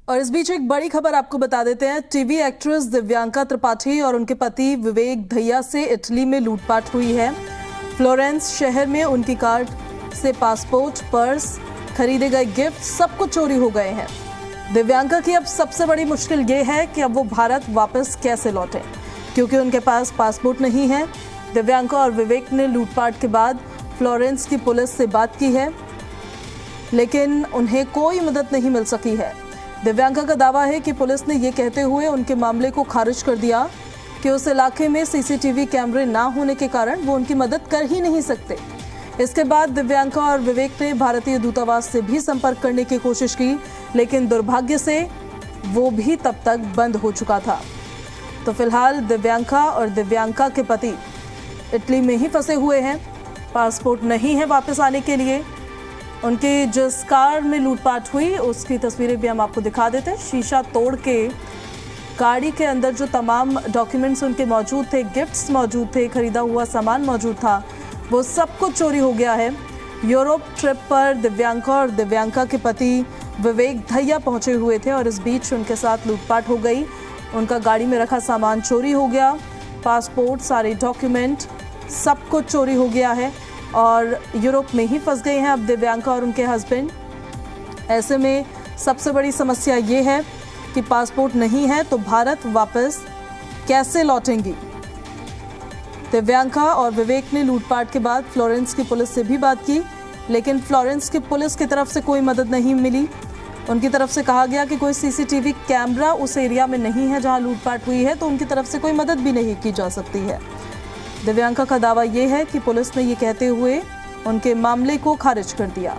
और इस बीच एक बड़ी खबर आपको बता देते हैं। टीवी एक्ट्रेस दिव्यांका त्रिपाठी और उनके पति विवेक दहिया से इटली में लूटपाट हुई है। फ्लोरेंस शहर में उनकी कार से पासपोर्ट, पर्स, खरीदे गए गिफ्ट सब कुछ चोरी हो गए हैं। दिव्यांका की अब सबसे बड़ी मुश्किल ये है कि अब वो भारत वापस कैसे लौटे, क्योंकि उनके पास पासपोर्ट नहीं है। दिव्यांका और विवेक ने लूटपाट के बाद फ्लोरेंस की पुलिस से बात की है, लेकिन उन्हें कोई मदद नहीं मिल सकी है। दिव्यांका का दावा है कि पुलिस ने ये कहते हुए उनके मामले को खारिज कर दिया कि उस इलाके में सीसीटीवी कैमरे ना होने के कारण वो उनकी मदद कर ही नहीं सकते। इसके बाद दिव्यांका और विवेक ने भारतीय दूतावास से भी संपर्क करने की कोशिश की, लेकिन दुर्भाग्य से वो भी तब तक बंद हो चुका था। तो फिलहाल दिव्यांका और दिव्यांका के पति इटली में ही फंसे हुए हैं। पासपोर्ट नहीं है वापस आने के लिए। उनकी जिस कार में लूटपाट हुई उसकी तस्वीरें भी हम आपको दिखा देते हैं। शीशा तोड़ के गाड़ी के अंदर जो तमाम डॉक्यूमेंट्स उनके मौजूद थे, गिफ्ट्स मौजूद थे, खरीदा हुआ सामान मौजूद था, वो सब कुछ चोरी हो गया है। यूरोप ट्रिप पर दिव्यांका और दिव्यांका के पति विवेक दहिया पहुंचे हुए थे और इस बीच उनके साथ लूटपाट हो गई। उनका गाड़ी में रखा सामान चोरी हो गया, पासपोर्ट, सारे डॉक्यूमेंट सब कुछ चोरी हो गया है और यूरोप में ही फंस गए हैं अब दिव्यांका और उनके हस्बैंड। ऐसे में सबसे बड़ी समस्या ये है कि पासपोर्ट नहीं है तो भारत वापस कैसे लौटेंगी। दिव्यांका और विवेक ने लूटपाट के बाद फ्लोरेंस की पुलिस से भी बात की, लेकिन फ्लोरेंस की पुलिस की तरफ से कोई मदद नहीं मिली। उनकी तरफ से कहा गया कि कोई सीसीटीवी कैमरा उस एरिया में नहीं है जहां लूटपाट हुई है, तो उनकी तरफ से कोई मदद भी नहीं की जा सकती है। दिव्यांका का दावा यह है कि पुलिस ने ये कहते हुए उनके मामले को खारिज कर दिया।